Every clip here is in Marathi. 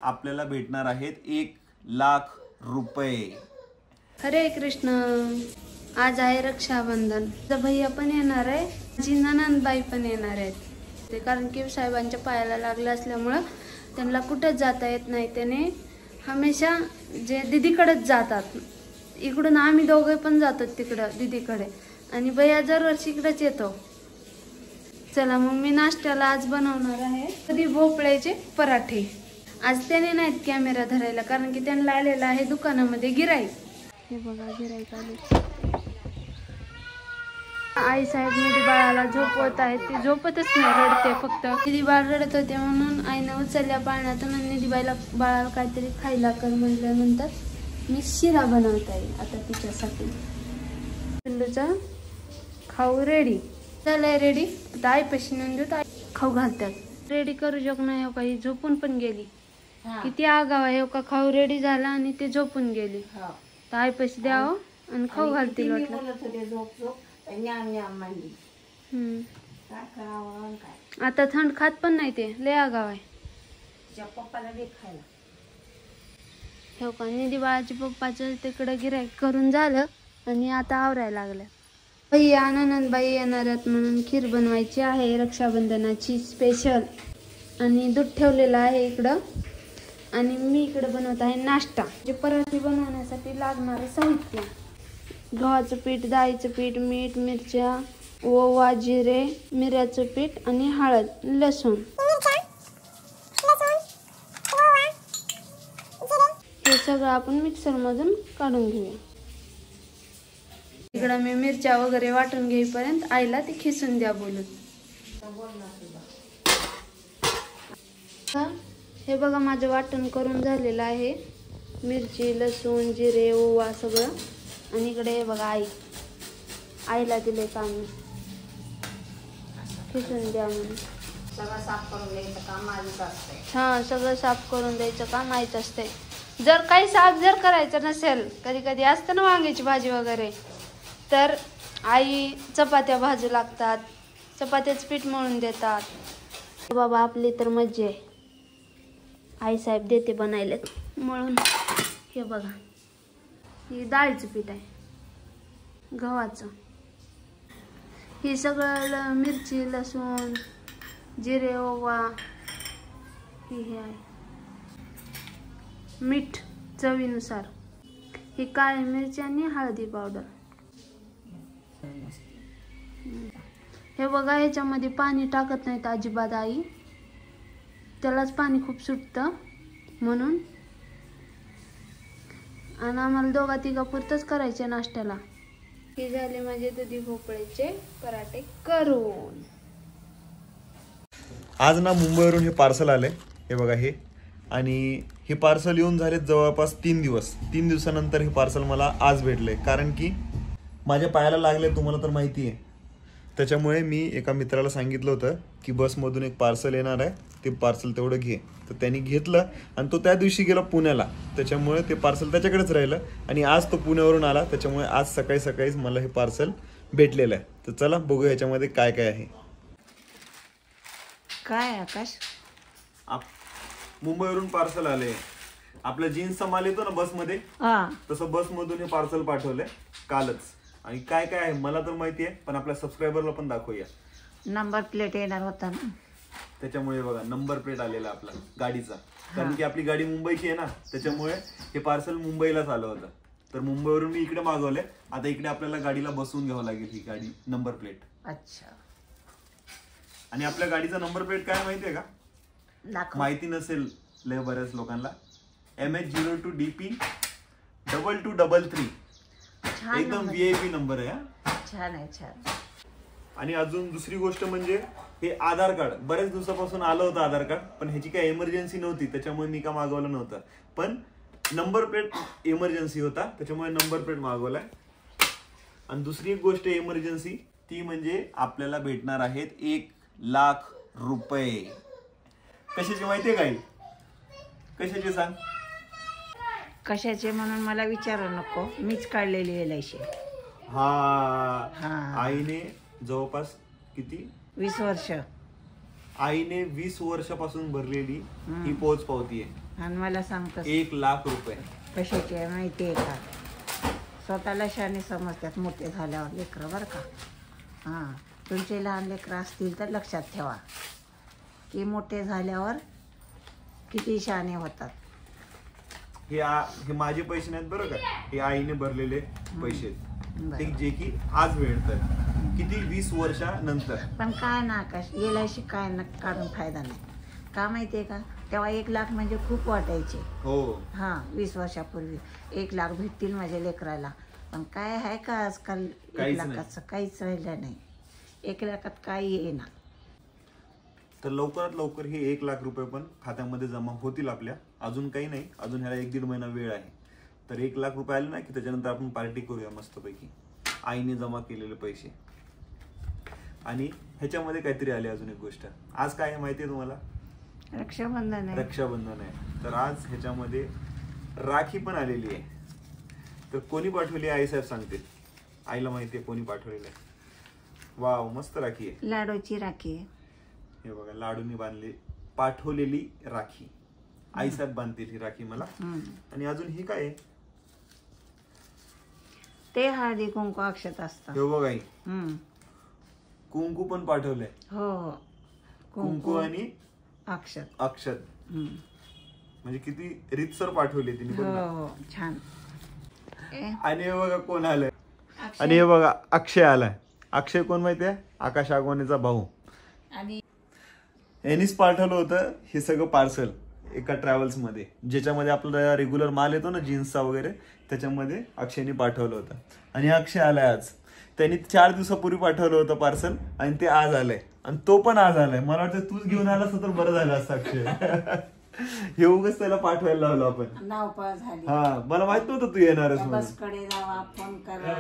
आपल्याला भेटणार आहेत 1,00,000 रुपये। हरे कृष्ण। आज आहे रक्षाबंधन। भैया पण येणार आहे, माझी ननंदबाई पण येणार आहेत। ते कारण की साहेबांच्या पायाला लागलं असल्यामुळे त्यांना कुठेच जाता येत नाही। त्याने हमेशा जे दीदीकडेच जातात। इकडून आम्ही दोघे पण जातो तिकडे दीदीकडे, आणि भैया दरवर्षी इकडेच येतो। चला मग मी नाश्त्याला आज बनवणार आहे कधी भोपळ्याचे पराठे। आज त्याने नाहीत कॅमेरा धरायला, कारण की त्यांना आलेला आहे दुकानामध्ये गिराईक। हे बघा गिराईक आले। आई साहेब निधी बाळाला झोपवत आहेत। ती झोपतच नाही, रडते फक्त। निधी बाळ रडत होते म्हणून आईने उचलल्या पाळण्यातून आणि निधी बाळाला काहीतरी खायला कर म्हटल्यानंतर मी शिरा बनवत आहे आता तिच्यासाठी। पिल्लूचा खाऊ रेडी झालाय। रेडी आता आई पैसे नेऊन देत, खाऊ घालतात। रेडी करू शकत नाही हो, काही झोपून पण गेली। किती आगाव आहे हो का, खाऊ रेडी झाला आणि ते झोपून गेली। तर आई पैसे द्यावं आणि खाऊ घालतील वाटलं। आता थंड खात पण नाही, ते लय आगाव आहे। हो का, निधी बाळाच्या पप्पाचं तिकडे गिऱ्हाईक करून झालं आणि आता आवरायला लागलं। भैया आनंदबाई येणार आहेत म्हणून खीर बनवायची आहे रक्षाबंधनाची स्पेशल। आणि दूध ठेवलेलं आहे इकडं, आणि मी इकडे बनवत आहे नाश्ता। जे पराठे बनवण्यासाठी लागणारं साहित्य: गव्हाचं पीठ, डाळीचं पीठ, मीठ, मिरच्या, ओवा, जिरे, मिऱ्याचं पीठ आणि हळद, लसूण। हे सगळं आपण मिक्सर मधून काढून घेऊया। इकडं मी मिरच्या वगैरे वाटून घेईपर्यंत आईला ती खिसून द्या बोलून। हे बघा माझं वाटण करून झालेलं आहे। मिरची, लसूण, जिरे, ओवा सगळं। आणि इकडे हे बघा आईला दिले काम खिसून द्या म्हणून। सगळं साफ करून द्यायचं काम आईच असते। हा, सगळं साफ करून द्यायचं काम आईच असते। जर काही साफ जर करायचं नसेल, कधी कधी असतं ना वांग्याची भाजी वगैरे, तर आई चपात्या भाजू लागतात, चपात्याच पीठ मळून देतात। बाबा आपली तर मज्जा आहे, आई साहेब देते बनायला मळून। हे बघा हे डाळीचं पीठ आहे, गव्हाचं। हे सगळं मिरची, लसूण, जिरे, ओवा, हे आहे मीठ चवीनुसार, ही काळी मिरची आणि हळदी पावडर। हे बघा ह्याच्यामध्ये पाणी टाकत नाहीत अजिबात आई, त्यालाच पाणी खूप सुटतं म्हणून। आणि आम्हाला दोघा तिघा पुरतच करायचे नाश्त्याला। हे झाले माझे दुधी भोपळ्याचे पराठे करून। आज ना मुंबईवरून हे पार्सल आले, हे बघा हे। आणि हे पार्सल येऊन झाले जवळपास 3 दिवस। 3 दिवसानंतर हे पार्सल मला आज भेटले, कारण की माझ्या पायाला लागले, तुम्हाला तर माहिती आहे। त्याच्यामुळे मी एका मित्राला सांगितलं होतं की बसमधून एक पार्सल येणार आहे, ते पार्सल तेवढं घे। तर त्यांनी घेतलं आणि तो त्या दिवशी गेला पुण्याला, त्याच्यामुळे ते पार्सल त्याच्याकडेच राहिलं। आणि आज तो पुण्यावरून आला, त्याच्यामुळे आज सकाळी सकाळीच मला हे पार्सल भेटलेलं आहे। तर चला बघू ह्याच्यामध्ये काय काय आहे। काय आकाश, मुंबईवरून पार्सल आले। आपल्या जीन्सचा माल येतो ना बसमध्ये, तसं बसमधून हे पार्सल पाठवलंय कालच। आणि काय काय आहे मला तर माहिती आहे, पण आपल्या सबस्क्रायबरला पण दाखवूया। नंबर प्लेट येणार होता ना, त्याच्यामुळे बघा नंबर प्लेट आलेला आपला गाडीचा, कारण की आपली गाडी मुंबईची आहे ना, त्याच्यामुळे हे पार्सल मुंबईलाच आलं होतं। तर मुंबईवरून मी इकडे मागवले, आता इकडे आपल्याला गाडीला बसवून घ्यावं लागेल ही गाडी नंबर प्लेट। अच्छा, आणि आपल्या गाडीचा नंबर प्लेट काय माहितीये का? माहिती नसेल लय बऱ्याच लोकांना, MH02DP 2233, एकदम VIP नंबर आहे। छान आहे, छान। आणि अजून दुसरी गोष्ट म्हणजे हे आधार कार्ड बऱ्याच दिवसापासून आलं होतं आधार कार्ड, पण ह्याची काही इमर्जन्सी नव्हती, त्याच्यामुळे मी का मागवलं नव्हतं। पण नंबर प्लेट इमर्जन्सी होता, त्याच्यामुळे नंबर प्लेट मागवलाय। आणि दुसरी एक गोष्ट इमर्जन्सी, ती म्हणजे आपल्याला भेटणार आहेत 1,00,000 रुपये। कशाची माहितीये काही? कशाची सांग? कशाचे म्हणून मला विचारू नको, मीच काढलेली LIC। हा, आईने जवळपास किती 20 वर्ष आईने 20 वर्षापासून भरलेली ही पोच पावती आहे। आणि मला सांगतात 1,00,000 रुपये. कशाचे आहे माहिती आहे का? स्वतःला शाने समजतात मोठे झाल्यावर लेकरं बरं का. हां, तुमचे लहान लेकरं असतील तर लक्षात ठेवा की मोठे झाल्यावर किती शाने होतात. हे माझे पैसे नाहीत बरं का, हे आईने भरलेले पैसे आहेत. बरं. ते जे की आज मिळतात किती 20 वर्षानंतर. पण काय ना आकाश, गेल्याशी काय ना काढून फायदा नाही. का माहिती आहे का, तेव्हा 1,00,000 म्हणजे खूप वाटायचे. हो, हां, 20 वर्षापूर्वी 1,00,000 भेटतील माझ्या लेकराला. पण काय आहे का आजकाल 1,00,000चं काहीच राहिलं नाही. 1,00,000त काही येईना. तर लवकरात लवकर हे 1,00,000 रुपये पण खात्यामध्ये जमा होतील आपल्या. अजून काही नाही, अजून ह्याला 1-1.5 महिना वेळ आहे. तर 1,00,000 रुपये आले ना की त्याच्यानंतर आपण पार्टी करूया मस्तपैकी. आईने जमा केलेले पैसे. आणि ह्याच्यामध्ये काहीतरी आले अजून एक गोष्ट. आज काय आहे माहिती आहे तुम्हाला? रक्षाबंधन आहे. रक्षाबंधन आहे. तर आज ह्याच्यामध्ये राखी पण आलेली आहे. तर कोणी पाठवली आई साहेब सांगतील. आईला माहिती आहे कोणी पाठवलेलं आहे. वाव, मस्त राखी आहे. लाडूची राखी आहे. हे बघा, लाडूनी बांधली पाठवलेली राखी. आई साहेब बांधतील ही राखी मला. आणि अजून ही काय आहे? ते हळदी कुंकू अक्षत असतं. हे बघा, आई हम्म. कुंकू पण पाठवलंय. हो हो, कुंकू आणि अक्षत. अक्षत. म्हणजे किती रीतसर पाठवली तिने हो बघ ना. हो, छान. आणि हे बघा कोण आलंय. अक्षय. आणि हे बघा अक्षय आलाय. अक्षय कोण माहितीये? आकाश आगवानीचा भाऊ. आणि यांनीच पाठवलं होतं हे सगळं पार्सल एका ट्रॅव्हल्स मध्ये, ज्याच्यामध्ये आपला रेग्युलर माल येतो ना जीन्सचा वगैरे, त्याच्यामध्ये अक्षयने पाठवलं होतं. आणि अक्षय आलाय आज. त्यांनी 4 दिवसापूर्वी पाठवलं होतं पार्सल आणि ते आज आलंय. आणि तो पण आज आलाय. मला वाटतं तूच घेऊन आलास तर बरं झालं असतं अक्षय. हे उगाच त्याला पाठवायला लावलं आपण. नावपळ झाली. हा, मला माहित नव्हतं तू येणारच म्हणून. बसकडे जावा, फोन करा.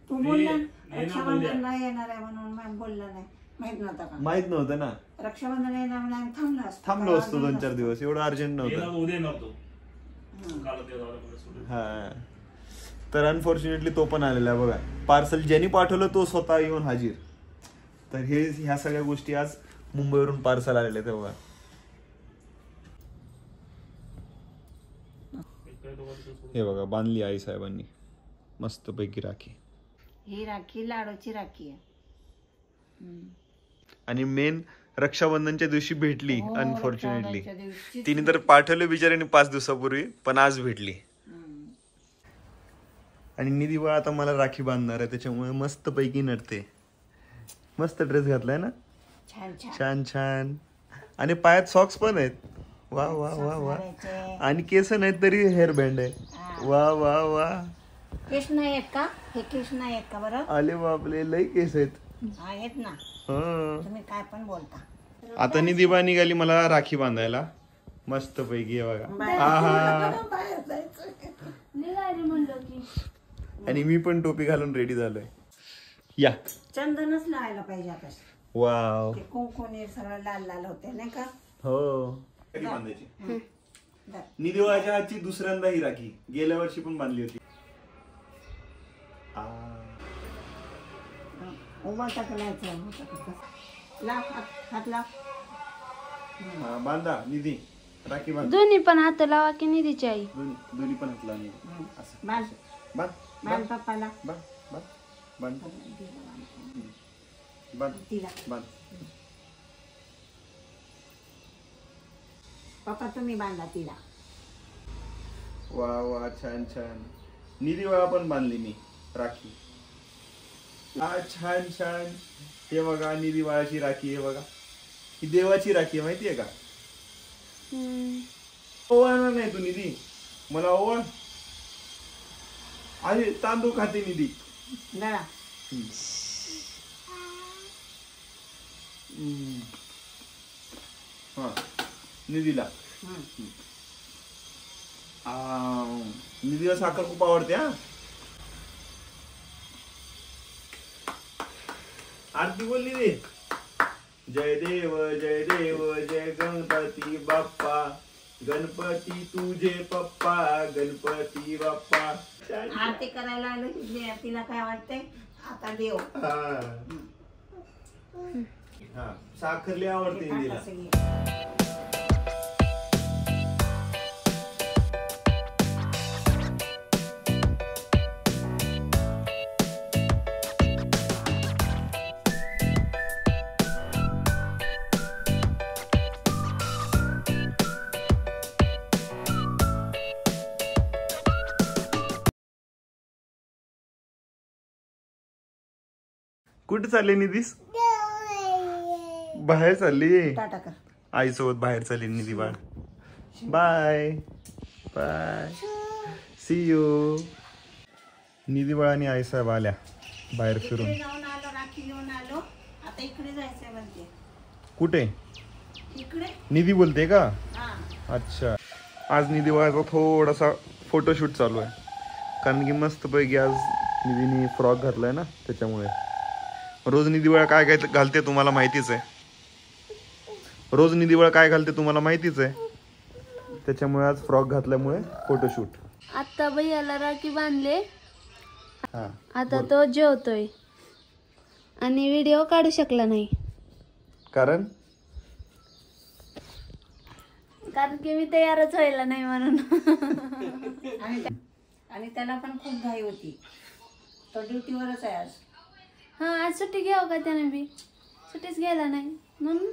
तू बोलला रक्षाबंधन नाही येणार आहे म्हणून मॅम बोलला नाही. माहित नव्हतं का? माहित नव्हतं ना. रक्षाबंधन येणार म्हणून आम्ही थांबलो असतो 2-4 दिवस. एवढं अर्जंट नव्हतं. उद्या नव्हतो. हा, तर अनफॉर्च्युनेटली तो पण आलेला आहे बघा. पार्सल ज्यांनी पाठवलं तो स्वतः येऊन हाजीर. तर ह्या सगळ्या गोष्टी आज मुंबईवरून पार्सल आलेले आहेत बघा. हे बघा, बांधली आई साहेबांनी मस्त पैकी राखी. ही राखी लाडूची राखी आहे. आणि मेन रक्षाबंधनच्या दिवशी भेटली. हो, अनफॉर्च्युनेटली रक्षाबंधनच्या दिवशीच तिने तर पाठवले बिचाऱ्याने 5 दिवसापूर्वी, पण आज भेटली. आणि निधी बा आता मला राखी बांधणार आहे, त्याच्यामुळे मस्त पैकी नटते. मस्त ड्रेस घातलाय ना, छान छान. छान छान. आणि पायात सॉक्स पण आहेत. वा वा वा वा. आणि केस नाहीत तरी हेअर बँड आहे. वा वा वा. केस नाही आहेत का? हे केस नाही आहेत का बरं? आले बापले, लई केस आहेत. आहेत ना. हा. तुम्ही काय पण बोलता. आता निधीबा निघाली मला राखी बांधायला मस्त पैकी. बघा, आहा. बाहेर जायचं. निघाली म्हणलं की. आणि मी पण टोपी घालून रेडी झालोय. या. चंदनच लावायला पाहिजे आता. वाव. ते कुंकुने सगळं लाल लाल होते नाही का? हो. बांधायची निधीबाच्या हातची दुसऱ्यांदा ही राखी. गेल्या वर्षी पण बांधली होती. उभा टाकलायचं. लाव हात लाव. हा, बांधा निधी. राखी बांध. दोन्ही पण हात लावा की निधीची आई. दोन्ही पण हात लावली. असं बांध बांध बांध पप्पाला. बांध बांध बांध तिला. बांध. पप्पा तुम्ही बांधा तिला. वा वा, छान छान. निधी वेळा पण बांधली मी राखी. छान छान. हे बघा निधी बाळाची राखी. हे बघा, ही देवाची राखी आहे माहितीये का? ओवाळणार नाही तू निधी, मला ओवाळ. अरे तांदूळ खाते निधी. गळा. हा, निधीला. निधीला साखर खूप आवडते. हा, आरती बोलली रे. जय देव जय देव जय गणपती बाप्पा, गणपती तुझे पप्पा, गणपती बाप्पा. आरती करायला आलो की तिला काय वाटतंय आता देव. हा, साखर लय आवडते निधीला. कुठे चालली निधीस? बाहेर चालली टाटा कर. आईसोबत बाहेर चालली निधी बाळ. Bye bye see you. Nidhi बाळ आणि आई साहेब आल्या बाहेर फिरून. जाऊन आलो, राखी घेऊन आलो. आता इकडे जायचंय म्हणते. कुठे? इकडे. निधी बोलते का? हा. अच्छा. आज निधी बाळाचा थोडासा फोटोशूट चालू आहे कारण की मस्तपैकी आज निधीने फ्रॉक घातलाय ना त्याच्यामुळे. रोज निधी बाळा काय काय घालते तुम्हाला माहितीच आहे. रोज निधी बाळा काय घालते तुम्हाला माहितीच आहे. त्याच्यामुळे आज फ्रॉक घातल्यामुळे फोटोशूट. आता भैयाला राखी बांधले. हा आता तो जेवतोय आणि व्हिडिओ काढू शकला नाही कारण की मी तयारच व्हायला नाही म्हणून. आणि त्याला पण खूप घाई होती. तो ड्युटीवरच आहे आज. हा आज सुट्टी घ्यावं का त्याने बी? सुट्टीच घ्यायला नाही म्हणून